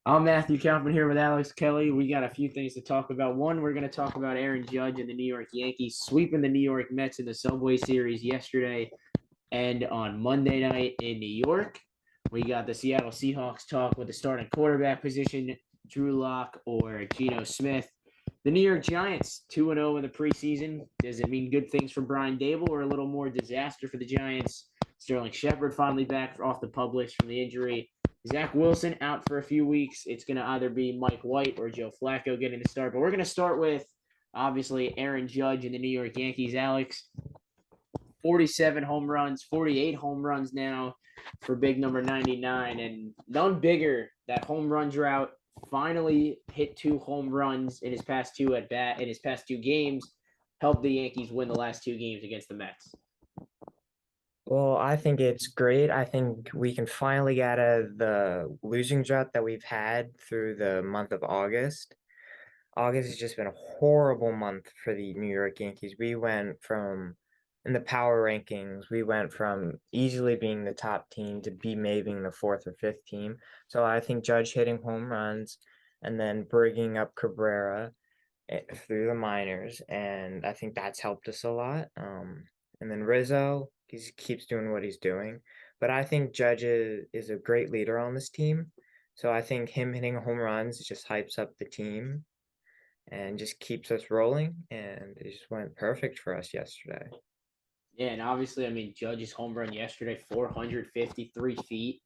I'm Matthew Kaufman here with Alex Kelly. We got a few things to talk about. One, we're going to talk about Aaron Judge and the New York Yankees sweeping the New York Mets in the Subway Series yesterday and on Monday night in New York. We got the Seattle Seahawks talk with the starting quarterback position, Drew Lock or Geno Smith. The New York Giants, 2-0 in the preseason. Does it mean good things for Brian Dable or a little more disaster for the Giants? Sterling Shepard finally back off the publish from the injury. Zach Wilson out for a few weeks. It's going to either be Mike White or Joe Flacco getting the start. But we're going to start with, obviously, Aaron Judge and the New York Yankees. Alex, 47 home runs, 48 home runs now for big number 99. And none bigger, that home run drought. Finally hit 2 home runs in his past two games. Helped the Yankees win the last 2 games against the Mets. Well, I think it's great. I think we can finally get out of the losing drought that we've had through the month of August. August has just been a horrible month for the New York Yankees. In the power rankings, we went from easily being the top team to be maybe the fourth or fifth team. So I think Judge hitting home runs and then bringing up Cabrera through the minors, and I think that's helped us a lot. And then Rizzo, he keeps doing what he's doing. But I think is a great leader on this team. So I think him hitting home runs just hypes up the team and just keeps us rolling. And it just went perfect for us yesterday. Yeah, and obviously, I mean, Judge's home run yesterday, 453 feet.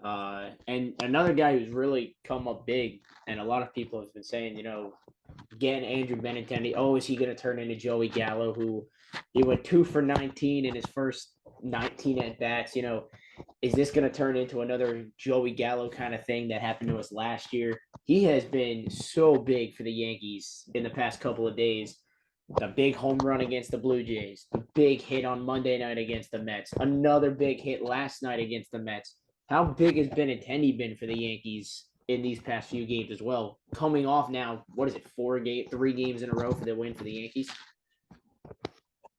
And another guy who's really come up big, and a lot of people have been saying, again, Andrew Benintendi, oh, is he going to turn into Joey Gallo, who he went 2 for 19 in his first 19 at bats? Is this going to turn into another Joey Gallo kind of thing that happened to us last year? He has been so big for the Yankees in the past couple of days. The big home run against the Blue Jays, the big hit on Monday night against the Mets, another big hit last night against the Mets. How big has Benintendi been for the Yankees in these past few games as well? Coming off now, what is it, 3 games in a row for the win for the Yankees?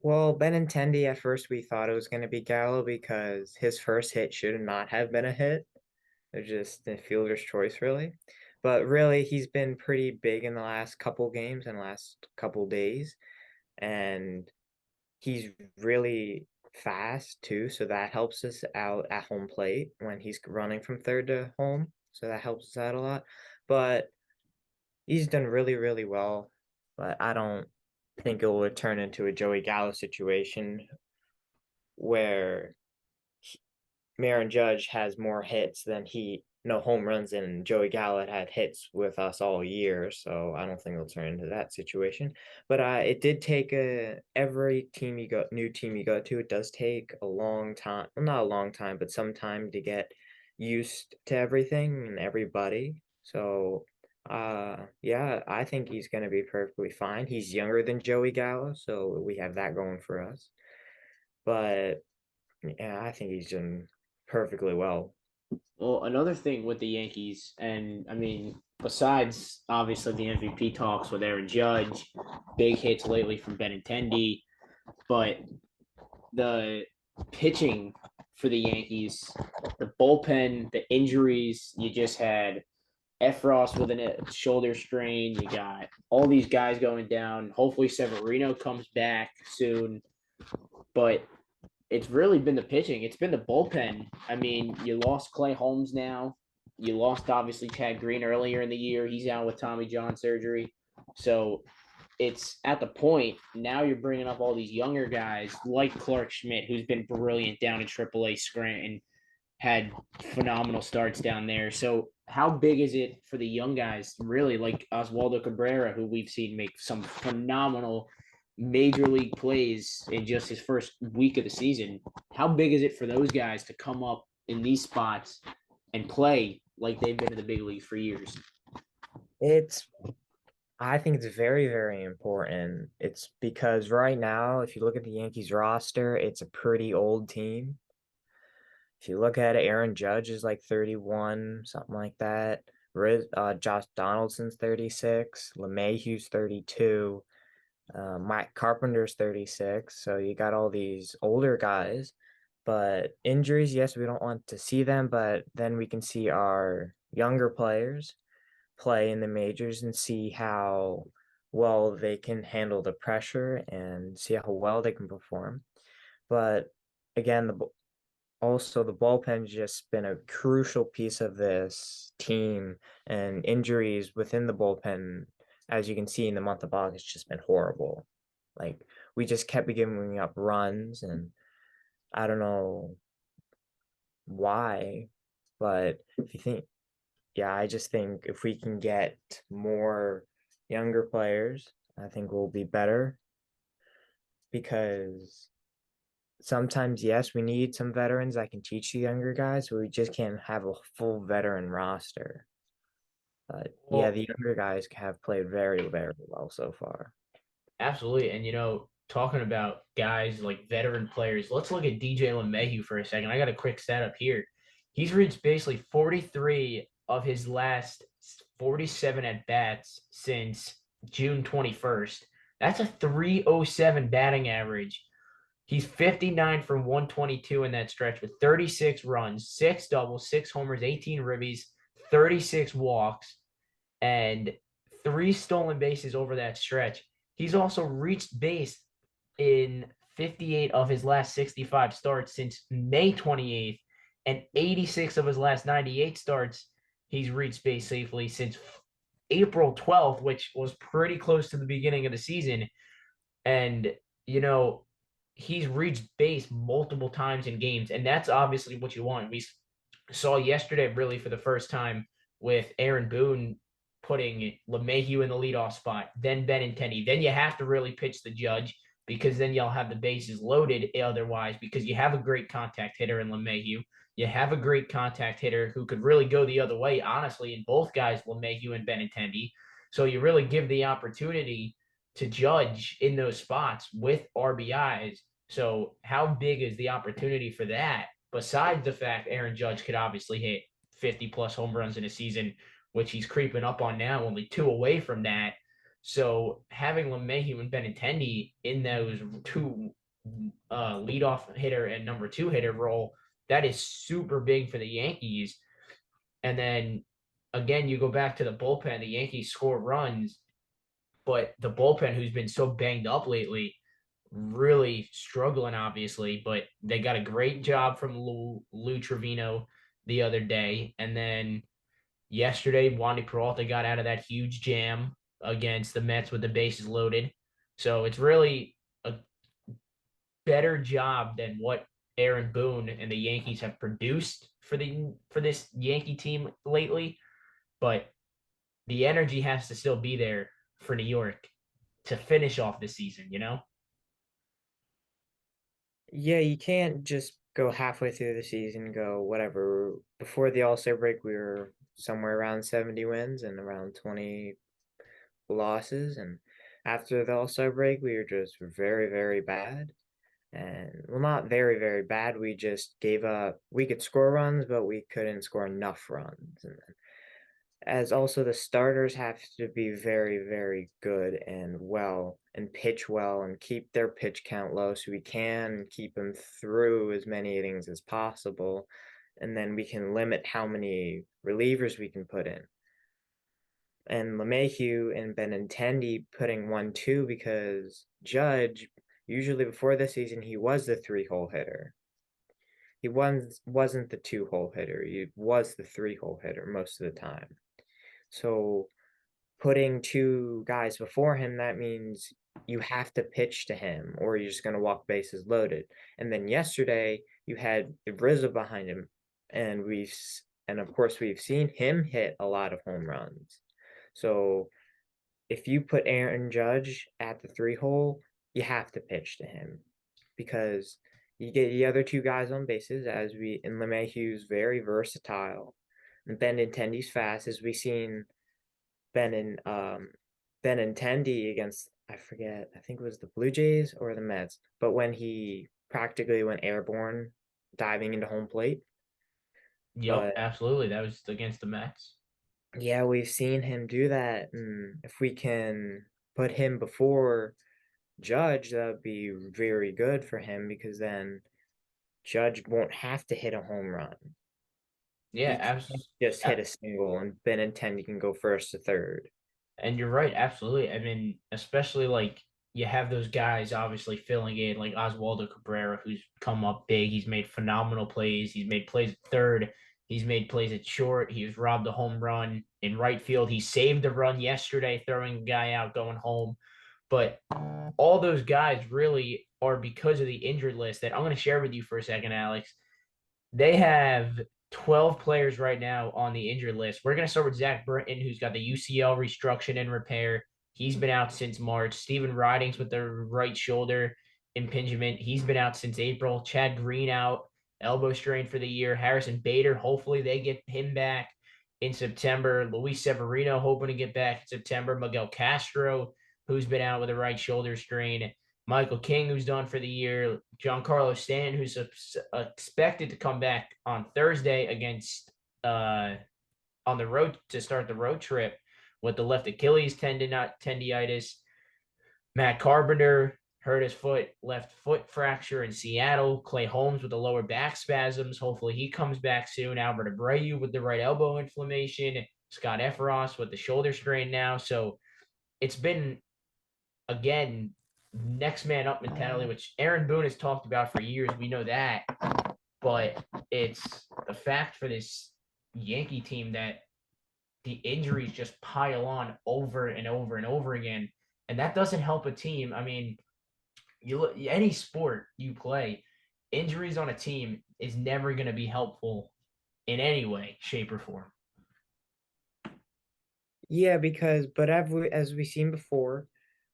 Well, Benintendi, at first we thought it was going to be Gallo because his first hit should not have been a hit. They're just the fielder's choice, really. But really, he's been pretty big in the last couple games and last couple days. And he's really fast too, so that helps us out at home plate when he's running from third to home. So that helps us out a lot. But he's done really, really well. But I don't think it will turn into a Joey Gallo situation where Aaron Judge has more hits than no home runs, and Joey Gallo had hits with us all year, so I don't think it'll turn into that situation. But it did take every new team you go to, it does take a long time, well, not a long time, but some time to get used to everything and everybody. So, yeah, I think he's going to be perfectly fine. He's younger than Joey Gallo, so we have that going for us. But yeah, I think he's done perfectly well. Well, another thing with the Yankees, and I mean, besides obviously the MVP talks with Aaron Judge, big hits lately from Benintendi, but the pitching for the Yankees, the bullpen, the injuries, you just had Efros with a shoulder strain. You got all these guys going down. Hopefully, Severino comes back soon. But it's really been the pitching. It's been the bullpen. I mean, you lost Clay Holmes now. You lost, obviously, Chad Green earlier in the year. He's out with Tommy John surgery. So it's at the point now you're bringing up all these younger guys like Clark Schmidt, who's been brilliant down in AAA Scranton, had phenomenal starts down there. So how big is it for the young guys, really, like Oswaldo Cabrera, who we've seen make some phenomenal major league plays in just his first week of the season? How big is it for those guys to come up in these spots and play like they've been in the big leagues for years? It's I think it's very, very important. It's because right now, if you look at the Yankees roster, it's a pretty old team. If you look at it, Aaron Judge is like 31, something like that. Josh Donaldson's 36, LeMahieu's 32, Mike Carpenter's 36. So you got all these older guys, But injuries, yes, we don't want to see them, but then we can see our younger players play in the majors and see how well they can handle the pressure and see how well they can perform. But again, also the bullpen's just been a crucial piece of this team, and injuries within the bullpen, as you can see in the month of August, just been horrible. Like we just kept giving up runs, and I don't know why, but if you think, yeah, I just think if we can get more younger players, I think we'll be better because sometimes, yes, we need some veterans that can teach the younger guys, but we just can't have a full veteran roster. But yeah, Well, the younger guys have played very, very well so far. absolutely. And talking about guys like veteran players, let's look at DJ Mayhew for a second. I got a quick stat up here. He's reached basically 43 of his last 47 at bats since June 21st. That's a 307 batting average. He's 59 from 122 in that stretch with 36 runs, six doubles, six homers, 18 ribbies, 36 walks, and three stolen bases over that stretch. He's also reached base in 58 of his last 65 starts since May 28th, and 86 of his last 98 starts. He's reached base safely since April 12th, which was pretty close to the beginning of the season. And, you know, he's reached base multiple times in games, and that's obviously what you want. We saw yesterday, really, for the first time with Aaron Boone putting LeMahieu in the leadoff spot, then Benintendi. Then you have to really pitch the Judge because then you'll have the bases loaded otherwise because you have a great contact hitter in LeMahieu. You have a great contact hitter who could really go the other way, honestly, in both guys, LeMahieu and Benintendi. So you really give the opportunity to Judge in those spots with RBIs. So how big is the opportunity for that? Besides the fact Aaron Judge could obviously hit 50 plus home runs in a season, which he's creeping up on now, only two away from that. So having LeMahieu and Benintendi in those two leadoff hitter and number two hitter role, that is super big for the Yankees. And then again, you go back to the bullpen, the Yankees score runs, but the bullpen, who's been so banged up lately, really struggling, obviously. But they got a great job from Lou Trevino the other day. And then yesterday, Wandy Peralta got out of that huge jam against the Mets with the bases loaded. So it's really a better job than what Aaron Boone and the Yankees have produced for this Yankee team lately. But the energy has to still be there for New York to finish off the season, you know? Yeah, you can't just go halfway through the season, go whatever. Before the All-Star break, we were somewhere around 70 wins and around 20 losses. And after the All-Star break, we were just very, very bad. And well, not very, very bad. We just gave up. We could score runs, but we couldn't score enough runs. And as also the starters have to be very, very good and well and pitch well and keep their pitch count low so we can keep them through as many innings as possible. And then we can limit how many relievers we can put in. And LeMahieu and Benintendi putting 1-2 because Judge, usually before the season, he was the three-hole hitter. He wasn't the two-hole hitter. He was the three-hole hitter most of the time. So putting two guys before him, that means you have to pitch to him or you're just going to walk bases loaded. And then yesterday you had Rizzo behind him, and of course we've seen him hit a lot of home runs. So if you put Aaron Judge at the three hole, you have to pitch to him because you get the other two guys on bases and LeMahieu's very versatile and Benintendi's fast as we seen Benintendi against, I forget, I think it was the Blue Jays or the Mets, but when he practically went airborne diving into home plate. Yep, But absolutely. That was against the Mets. yeah, we've seen him do that. And if we can put him before Judge, that would be very good for him because then Judge won't have to hit a home run. Yeah, He can't just hit a single and Benintendi can go first to third. and you're right, absolutely. I mean, especially like you have those guys obviously filling in, like Oswaldo Cabrera, who's come up big. He's made phenomenal plays. He's made plays at third. He's made plays at short. He was robbed a home run in right field. He saved the run yesterday, throwing a guy out going home. But all those guys really are because of the injured list that I'm going to share with you for a second, Alex. They have 12 players right now on the injured list. We're going to start with Zach Britton, who's got the UCL restructuring and repair. He's been out since March. Steven Ridings with the right shoulder impingement. He's been out since April. Chad Green out, elbow strain for the year. Harrison Bader, hopefully they get him back in September. Luis Severino hoping to get back in September. Miguel Castro, who's been out with a right shoulder strain. Michael King, who's done for the year, Giancarlo Stanton, who's expected to come back on Thursday against on the road to start the road trip with the left Achilles tendinitis. Matt Carpenter hurt his foot, left foot fracture in Seattle. Clay Holmes with the lower back spasms. Hopefully he comes back soon. Albert Abreu with the right elbow inflammation. Scott Efros with the shoulder strain now. So it's been, again, next man up mentality, which Aaron Boone has talked about for years. We know that. But it's a fact for this Yankee team that the injuries just pile on over and over and over again. And that doesn't help a team. I mean, you look any sport you play, injuries on a team is never going to be helpful in any way, shape, or form. Yeah, because but as we've seen before,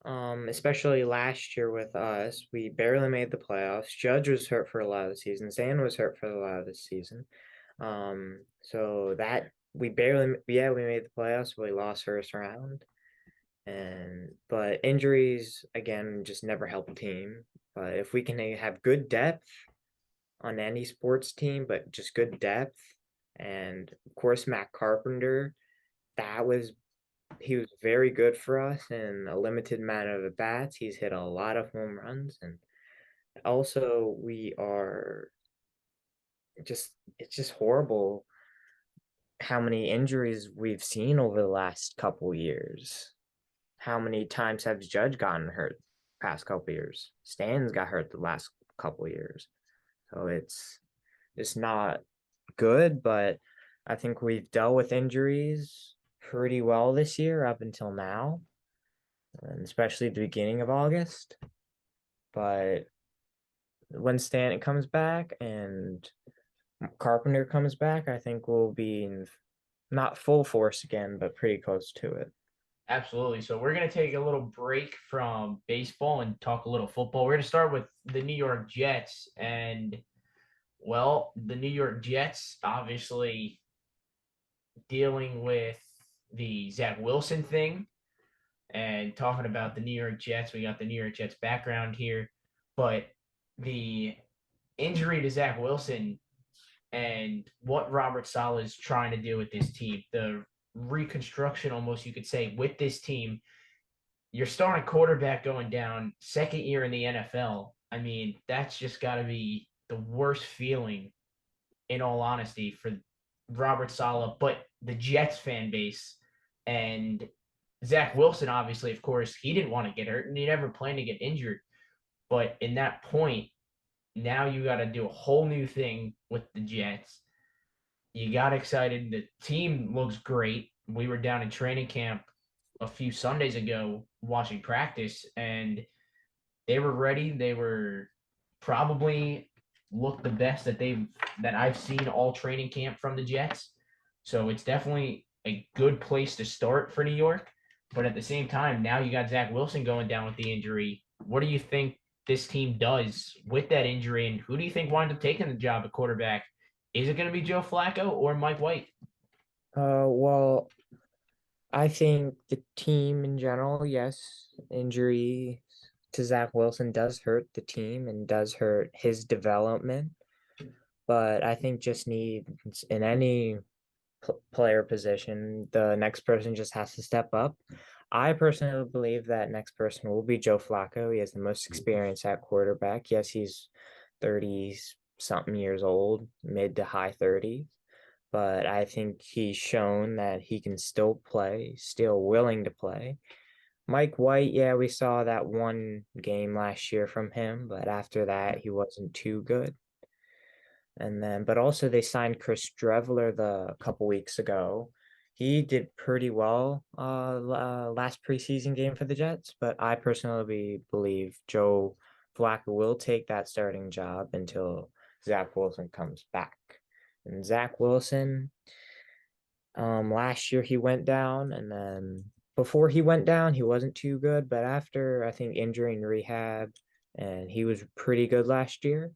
especially last year with us, we barely made the playoffs. Judge was hurt for a lot of the season. Sand was hurt for a lot of the season. So that we barely, yeah, we made the playoffs, but we lost first round. But injuries again just never help a team. But if we can have good depth on any sports team, but just good depth, and of course Matt Carpenter, that was he was very good for us in a limited amount of at bats. He's hit a lot of home runs, and also we are just it's just horrible how many injuries we've seen over the last couple years. How many times has Judge gotten hurt past couple years? Stan's got hurt the last couple years. So it's just not good, but I think we've dealt with injuries pretty well this year up until now, and especially the beginning of August. But when Stanton comes back and Carpenter comes back, I think we'll be in not full force again, but pretty close to it. Absolutely. So we're going to take a little break from baseball and talk a little football. We're going to start with the New York Jets. And, well, the New York Jets obviously dealing with the Zach Wilson thing and talking about the New York Jets. We got the New York Jets background here. But the injury to Zach Wilson and what Robert Saleh is trying to do with this team, the reconstruction almost, you could say, with this team. Your starting quarterback going down, second year in the NFL. I mean, that's just got to be the worst feeling, in all honesty, for Robert Saleh, but the Jets fan base. And Zach Wilson, obviously, of course, he didn't want to get hurt and he never planned to get injured. But in that point, now you got to do a whole new thing with the Jets. You got excited. The team looks great. We were down in training camp a few Sundays ago watching practice, and they were ready. They were probably looked the best that I've seen all training camp from the Jets. So it's definitely a good place to start for New York. But at the same time, now you got Zach Wilson going down with the injury. What do you think this team does with that injury, and who do you think winds up taking the job at quarterback? Is it going to be Joe Flacco or Mike White? Well, I think the team in general, yes, injury to Zach Wilson does hurt the team and does hurt his development. But I think just needs in any player position, the next person just has to step up. I personally believe that next person will be Joe Flacco. He has the most experience at quarterback. Yes, he's 30 something years old, mid to high 30s. But I think he's shown that he can still play, still willing to play. Mike White, yeah, we saw that one game last year from him, but after that, he wasn't too good. And then, but also they signed Chris Drevler the couple weeks ago. He did pretty well last preseason game for the Jets, but I personally believe Joe Flacco will take that starting job until Zach Wilson comes back. And Zach Wilson, last year he went down, and then before he went down, he wasn't too good, but after I think injury and rehab, and he was pretty good last year,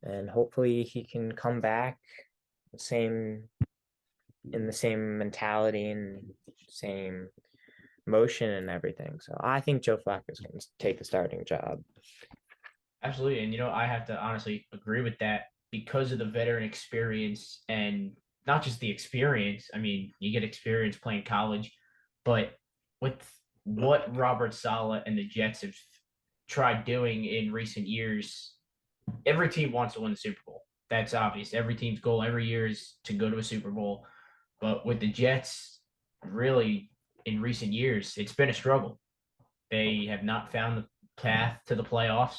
and hopefully he can come back same in the same mentality and same motion and everything. So I think Joe Flacco is going to take the starting job. Absolutely. And, I have to honestly agree with that because of the veteran experience and not just the experience. I mean, you get experience playing college, but with what Robert Saleh and the Jets have tried doing in recent years, every team wants to win the Super Bowl. That's obvious. Every team's goal every year is to go to a Super Bowl. But with the Jets, really, in recent years, it's been a struggle. They have not found the path to the playoffs.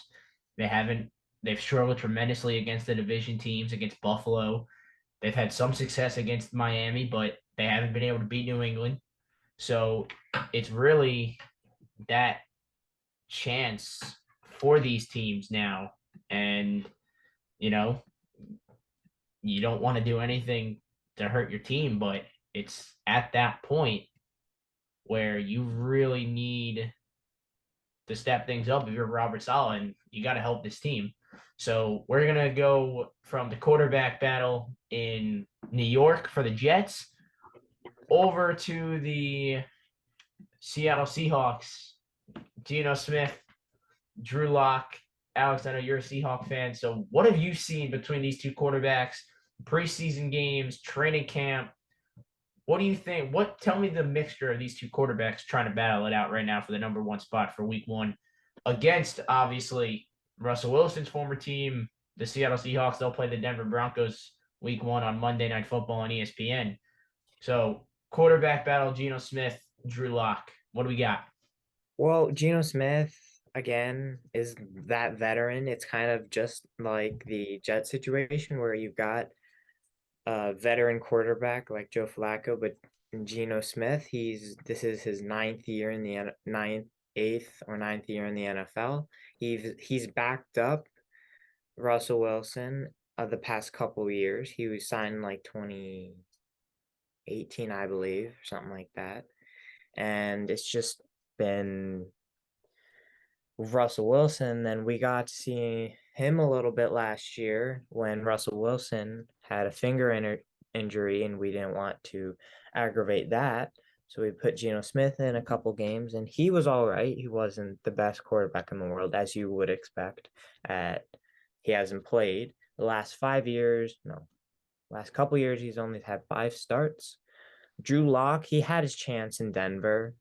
They haven't. They've struggled tremendously against the division teams, against Buffalo. They've had some success against Miami, but they haven't been able to beat New England. So it's really that chance for these teams now. And, you know, you don't want to do anything to hurt your team, but it's at that point where you really need to step things up if you're Robert Saleh and you got to help this team. So we're going to go from the quarterback battle in New York for the Jets over to the Seattle Seahawks. Geno Smith, Drew Lock. Alex, I know you're a Seahawk fan. So what have you seen between these two quarterbacks, preseason games, training camp? What do you think? Tell me the mixture of these two quarterbacks trying to battle it out right now for the number one spot for week one against obviously Russell Wilson's former team, the Seattle Seahawks. They'll play the Denver Broncos week one on Monday Night Football on ESPN. So quarterback battle, Geno Smith, Drew Lock. What do we got? Well, Geno Smith again is that veteran. It's kind of just like the Jet situation where you've got a veteran quarterback like Joe Flacco, but Geno Smith, this is his eighth or ninth year in the NFL. He's backed up Russell Wilson of the past couple of years. He was signed like 2018, I believe, something like that. And it's just been Russell Wilson. Then we got to see him a little bit last year when Russell Wilson had a injury and we didn't want to aggravate that. So we put Geno Smith in a couple games and he was all right. He wasn't the best quarterback in the world, as you would expect. He hasn't played the last 5 years. No, last couple years, he's only had 5 starts. Drew Lock, he had his chance in Denver.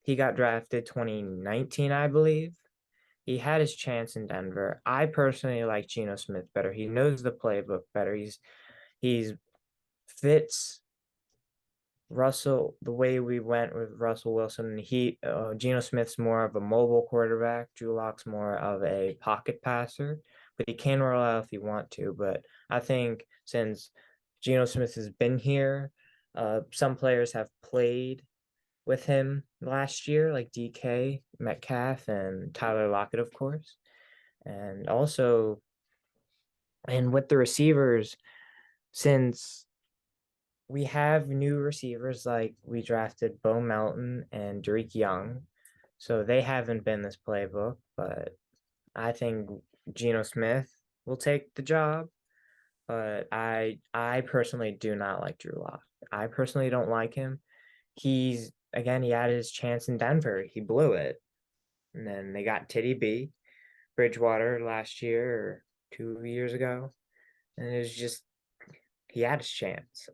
He got drafted 2019, I believe. He had his chance in Denver. I personally like Geno Smith better. He knows the playbook better. He's fits Russell the way we went with Russell Wilson. Geno Smith's more of a mobile quarterback. Drew Lock's more of a pocket passer, but he can roll out if he want to. But I think since Geno Smith has been here, some players have played with him last year, like DK Metcalf and Tyler Lockett, of course. And also, and with the receivers, since we have new receivers like we drafted Bo Melton and Drake Young, so they haven't been this playbook, but I think Geno Smith will take the job. But I personally do not like Drew Lock. I personally don't like him. He had his chance in Denver. He blew it. And then they got Teddy B, Bridgewater last year or 2 years ago. And it was just, he had his chance.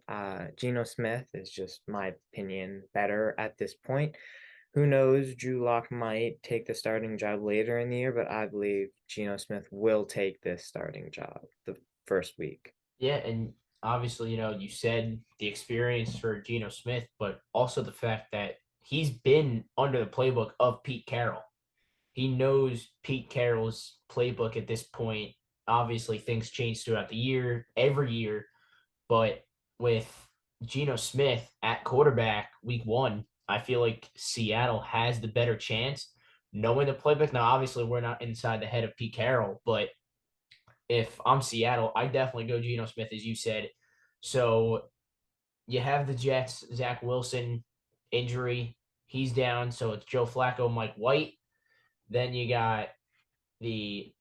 Geno Smith is just, my opinion, better at this point. Who knows? Drew Lock might take the starting job later in the year, but I believe Geno Smith will take this starting job the first week. Yeah, and obviously, you said the experience for Geno Smith, but also the fact that he's been under the playbook of Pete Carroll. He knows Pete Carroll's playbook at this point. Obviously, things change throughout the year, every year, but with Geno Smith at quarterback week one, I feel like Seattle has the better chance knowing the playbook. Now, obviously, we're not inside the head of Pete Carroll, but if I'm Seattle, I definitely go Geno Smith, as you said. So you have the Jets, Zach Wilson injury. He's down. So it's Joe Flacco, Mike White. Then you got the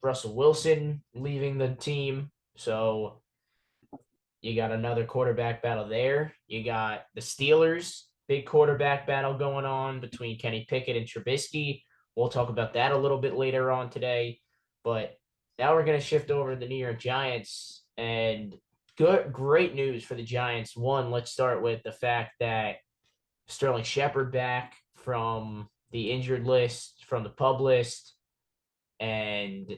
Russell Wilson leaving the team. So you got another quarterback battle there. You got the Steelers, big quarterback battle going on between Kenny Pickett and Trubisky. We'll talk about that a little bit later on today. But now we're going to shift over to the New York Giants. And great news for the Giants. One, let's start with the fact that Sterling Shepard back from the injured list, from the pub list. And,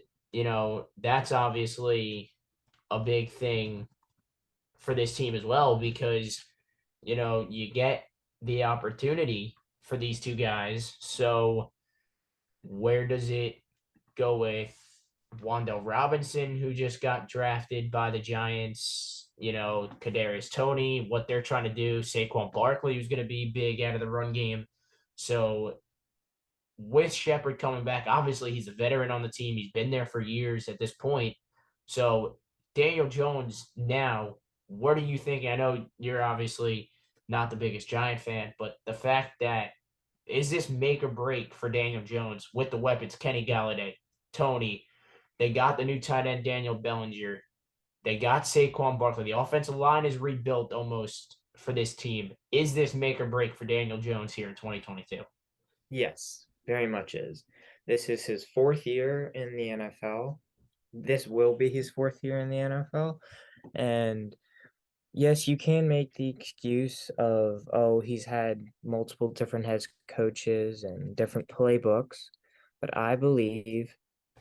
that's obviously a big thing for this team as well because, you get the opportunity for these two guys. So where does it go with Wandell Robinson, who just got drafted by the Giants? Kadarius Toney, what they're trying to do. Saquon Barkley, who's going to be big out of the run game. So with Shepard coming back, obviously he's a veteran on the team. He's been there for years at this point. So Daniel Jones now, what are you thinking? I know you're obviously not the biggest Giant fan, but the fact that is this make or break for Daniel Jones with the weapons, Kenny Galladay, Tony, they got the new tight end Daniel Bellinger, they got Saquon Barkley. The offensive line is rebuilt almost for this team. Is this make or break for Daniel Jones here in 2022? Yes, very much is. This is his fourth year in the NFL. This will be his fourth year in the NFL. And yes, you can make the excuse of, oh, he's had multiple different head coaches and different playbooks. But I believe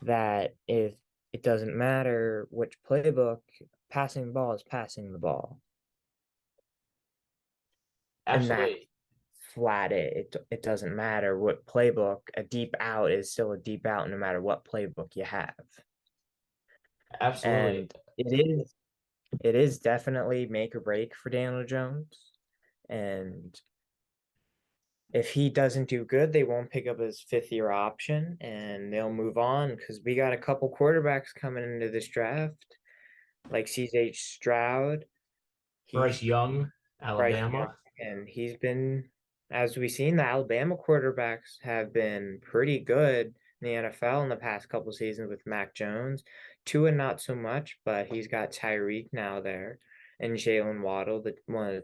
that if it doesn't matter which playbook, passing the ball is passing the ball. And that Absolutely. flat it doesn't matter what playbook. A deep out is still a deep out no matter what playbook you have. Absolutely. And it is definitely make or break for Daniel Jones. And if he doesn't do good, they won't pick up his fifth year option and they'll move on because we got a couple quarterbacks coming into this draft, like CJ Stroud. Bryce He's Young, Bryce Young, Alabama. and he's been, as we've seen, the Alabama quarterbacks have been pretty good in the NFL in the past couple seasons with Mac Jones. Tua not so much, but he's got Tyreek now there, and Jalen Waddle, one of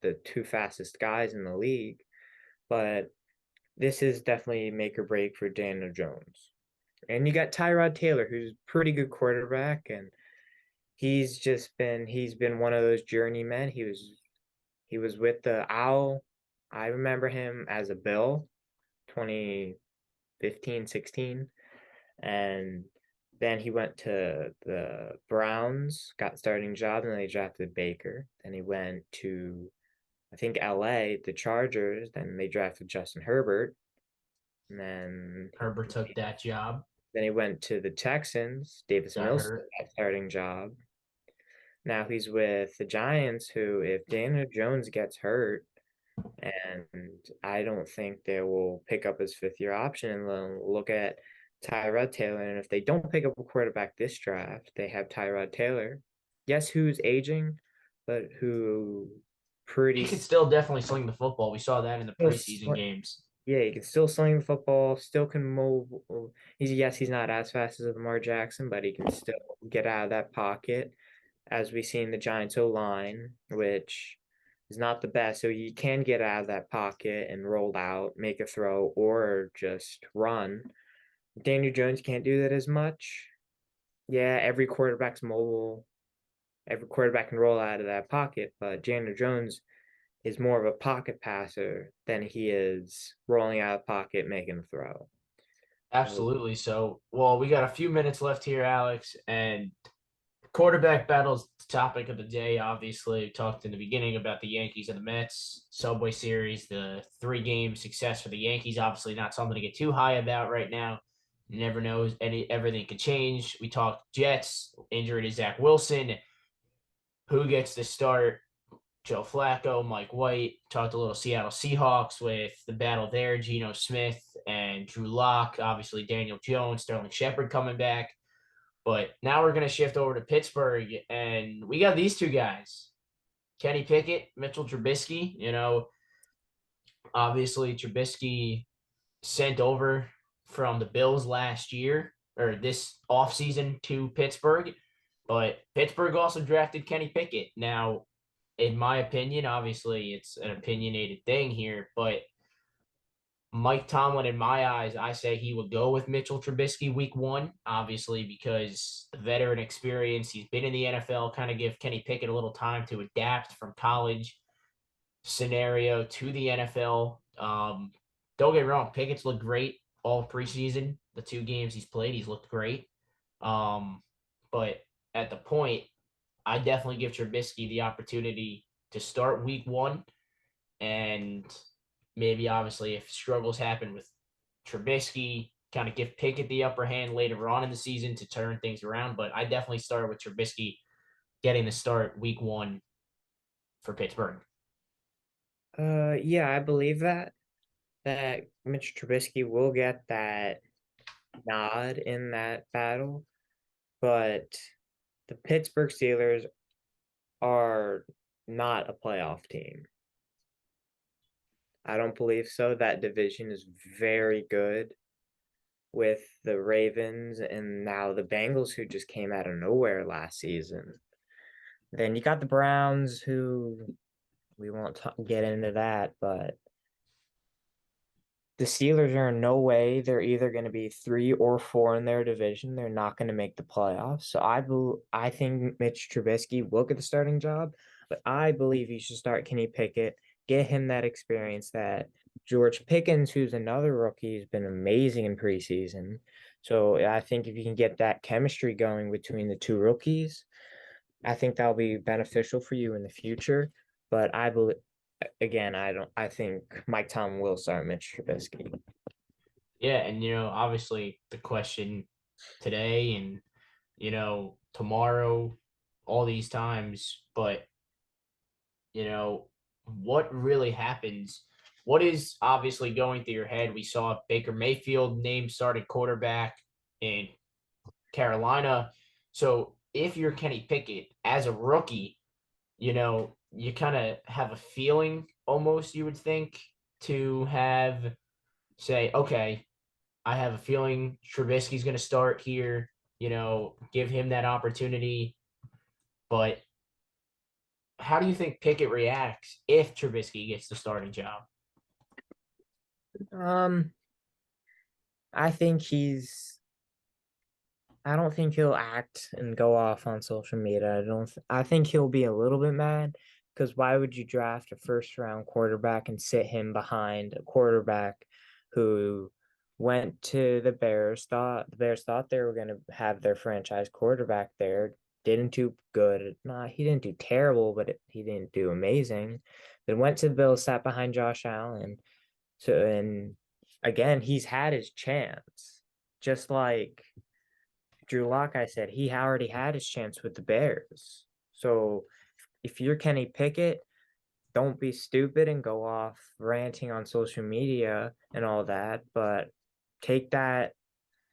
the two fastest guys in the league. But this is definitely make or break for Daniel Jones. And you got Tyrod Taylor, who's a pretty good quarterback, and he's been one of those journeymen. He was with the Owl. I remember him as a Bill, 2015, 16. And then he went to the Browns, got starting job, and then they drafted Baker. Then he went to, I think, LA, the Chargers. Then they drafted Justin Herbert. And Herbert took that job, then he went to the Texans. Davis got Mills hurt. got starting job. Now he's with the Giants, who, if Daniel Jones gets hurt, and I don't think they will pick up his fifth year option and they'll look at Tyrod Taylor. And if they don't pick up a quarterback this draft, they have Tyrod Taylor. Yes, who's aging, but who He pretty could still definitely sling the football. We saw that in the preseason games. yeah, he can still sling the football, still can move. He's not as fast as Lamar Jackson, but he can still get out of that pocket, as we see in the Giants O line, which is not the best. So you can get out of that pocket and roll out, make a throw, or just run. Daniel Jones can't do that as much. Yeah, every quarterback's mobile. Every quarterback can roll out of that pocket, but Daniel Jones is more of a pocket passer than he is rolling out of pocket making a throw. So, Absolutely. So, well, we got a few minutes left here, Alex, and quarterback battles the topic of the day. Obviously, we talked in the beginning about the Yankees and the Mets Subway Series, the 3-game success for the Yankees. Obviously, not something to get too high about right now. You never know; everything could change. We talked Jets injury to Zach Wilson. Who gets the start? Joe Flacco, Mike White. Talked a little Seattle Seahawks with the battle there. Geno Smith and Drew Lock. Obviously, Daniel Jones, Sterling Shepard coming back. But now we're going to shift over to Pittsburgh, and we got these two guys, Kenny Pickett, Mitchell Trubisky. Obviously Trubisky sent over from the Bills last year or this offseason to Pittsburgh, but Pittsburgh also drafted Kenny Pickett. Now, in my opinion, obviously it's an opinionated thing here, but Mike Tomlin, in my eyes, I say he would go with Mitchell Trubisky week 1, obviously, because the veteran experience, he's been in the NFL, kind of give Kenny Pickett a little time to adapt from college scenario to the NFL. Don't get me wrong, Pickett's looked great all preseason. The 2 games he's played, he's looked great. But at the point, I definitely give Trubisky the opportunity to start week 1 and maybe obviously if struggles happen with Trubisky, kind of give Pickett the upper hand later on in the season to turn things around. But I definitely start with Trubisky getting the start week 1 for Pittsburgh. yeah, I believe that Mitch Trubisky will get that nod in that battle, but the Pittsburgh Steelers are not a playoff team. I don't believe so. That division is very good with the Ravens and now the Bengals, who just came out of nowhere last season. Then you got the Browns, who we won't get into that, but the Steelers are in no way. They're either going to be 3 or 4 in their division. They're not going to make the playoffs. So I think Mitch Trubisky will get the starting job, but I believe you should start Kenny Pickett, get him that experience that George Pickens, who's another rookie, has been amazing in preseason. So I think if you can get that chemistry going between the 2 rookies, I think that'll be beneficial for you in the future. But I believe again, I think Mike Tomlin will start Mitch Trubisky. Yeah, and obviously the question today and tomorrow, all these times, but what really happens? What is obviously going through your head? We saw Baker Mayfield named starting quarterback in Carolina. So if you're Kenny Pickett as a rookie, you kind of have a feeling almost you would think to have say, okay, I have a feeling Trubisky's going to start here, give him that opportunity. But how do you think Pickett reacts if Trubisky gets the starting job? Um, I think I don't think he'll act and go off on social media. I think he'll be a little bit mad because why would you draft a first round quarterback and sit him behind a quarterback who went to the Bears, thought the Bears thought they were going to have their franchise quarterback there, didn't do good. Not he didn't do terrible, but he didn't do amazing. Then went to the Bills, sat behind Josh Allen. So and again, he's had his chance. Just like Drew Lock, I said, he already had his chance with the Bears. So if you're Kenny Pickett, don't be stupid and go off ranting on social media and all that, but take that,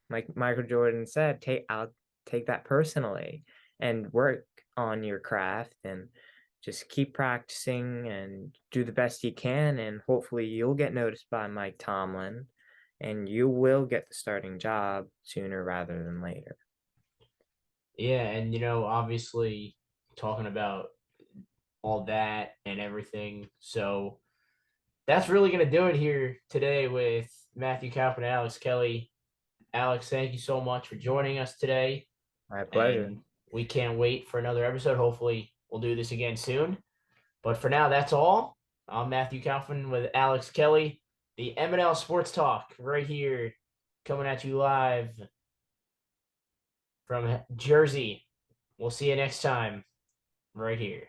like Michael Jordan said, I'll take that personally and work on your craft and just keep practicing and do the best you can, and hopefully you'll get noticed by Mike Tomlin and you will get the starting job sooner rather than later. Yeah, and obviously talking about all that and everything. So that's really going to do it here today with Matthew Kaufman and Alex Kelly. Alex, thank you so much for joining us today. My pleasure. And we can't wait for another episode. Hopefully, we'll do this again soon. But for now, that's all. I'm Matthew Kaufman with Alex Kelly, the M&L Sports Talk, right here, coming at you live from Jersey. We'll see you next time, right here.